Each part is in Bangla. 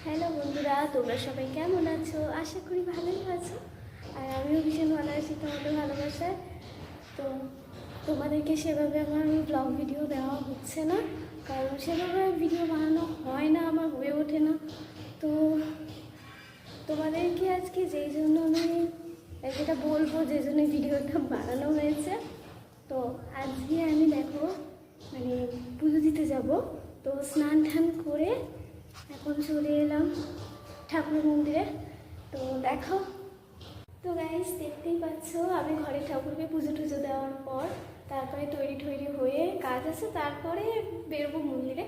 হ্যালো বন্ধুরা, তোমরা সবাই কেমন আছো? আশা করি ভালোই আছো। আর আমিও ভীষণ ভালো আছি তোমাদের ভালোবাসায়। তো তোমাদেরকে সেভাবে আমার ব্লগ ভিডিও দেওয়া হচ্ছে না, কারণ সেভাবে ভিডিও বানানো হয় না, আমার হয়ে ওঠে না। তো তোমাদেরকে আজকে যেই জন্য আমি যেটা বলবো, যে জন্য ভিডিওটা বানানো হয়েছে, তো আজকে আমি দেখো পুজো দিতে যাব। তো স্নান টান করে এখন চলে এলাম ঠাকুর মন্দিরে। তো দেখো, তো গাইস দেখতেই পাচ্ছ, আমি ঘরে ঠাকুরকে পুজো টুজো দেওয়ার পর তারপরে তৈরি হয়ে কাজ আছে, তারপরে বেরোবো মন্দিরে।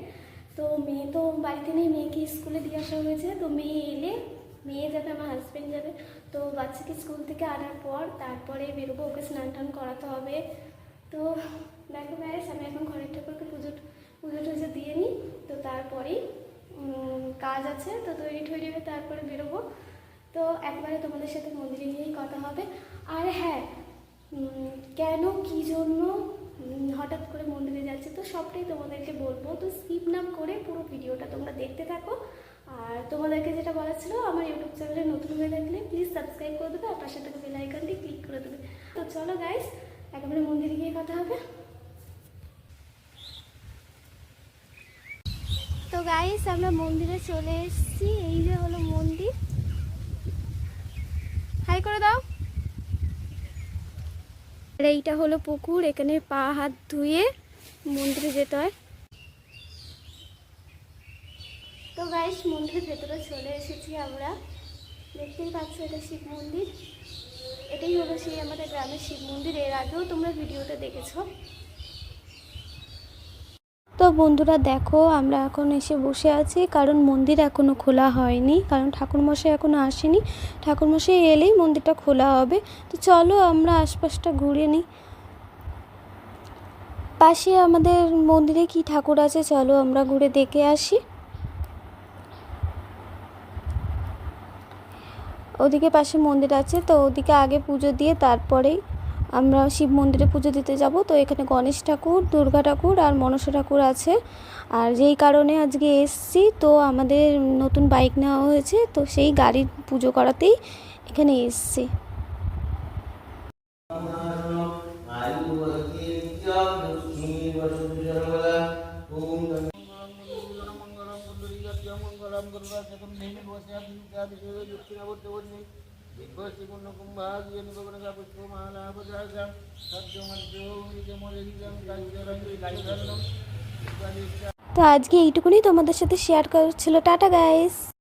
তো মেয়ে তো বাড়িতে নেই, মেয়েকে স্কুলে দিয়ে আসা হয়েছে। তো মেয়ে এলে, মেয়ে যাবে, আমার হাজব্যান্ড যাবে। তো বাচ্চাকে স্কুল থেকে আনার পর তারপরে বেরোবো, ওকে স্নান টান করাতে হবে। তো দেখো গাইস, আমি এখন ঘরের ঠাকুরকে পুজো টুজো দিয়ে নিই। তো তারপরেই কাজ আছে, তো তৈরি হয়ে তারপরে বেরোবো। তো একবারে তোমাদের সাথে মন্দিরে গিয়েই কথা হবে। আর হ্যাঁ, কেন কী জন্য হঠাৎ করে মন্দিরে যাচ্ছে, তো সবটাই তোমাদেরকে বলবো। তো স্কিপ না করে পুরো ভিডিওটা তোমরা দেখতে থাকো। আর তোমাদেরকে যেটা বলা ছিল, আমার ইউটিউব চ্যানেলে নতুন হয়ে থাকলে প্লিজ সাবস্ক্রাইব করে দেবে, আর পাশে থাকা বেল আইকনটি ক্লিক করে দেবে। তো চলো গাইস, একেবারে মন্দিরে গিয়ে কথা হবে। তো গাইস, আমরা মন্দিরে চলে এসেছি। এই যে হলো মন্দির, হাই করে দাও। আর এইটা হলো পুকুর, এখানে পা হাত ধুয়ে মন্দিরে যেতে হয়। তো গাইস, মন্দিরের ভেতরে চলে এসেছি আমরা। দেখতেই পাচ্ছ, এটা শিব মন্দির। এটাই হলো সেই আমাদের গ্রামের শিব মন্দির। এর আগেও তোমরা ভিডিওতে দেখেছো। তো বন্ধুরা দেখো, আমরা এখন এসে বসে আছি, কারণ মন্দির এখনও খোলা হয়নি, কারণ ঠাকুরমশাই এখনও আসেনি। ঠাকুরমশাই এলেই মন্দিরটা খোলা হবে। তো চলো আমরা আশপাশটা ঘুরে নিই। পাশে আমাদের মন্দিরে কি ঠাকুর আছে, চলো আমরা ঘুরে দেখে আসি। ওদিকে পাশে মন্দির আছে, তো ওদিকে আগে পুজো দিয়ে তারপরেই আমরা শিব মন্দিরে পুজো দিতে যাব। তো এখানে গণেশ ঠাকুর, দুর্গা ঠাকুর আর মনসা ঠাকুর আছে। আর যেই কারণে আজকে এসছি, তো আমাদের নতুন বাইক নেওয়া হয়েছে, তো সেই গাড়ির পুজো করাতেই এখানে এসছি। তো আজকে এইটুকুনি তোমাদের সাথে শেয়ার করা ছিল। Tata guys.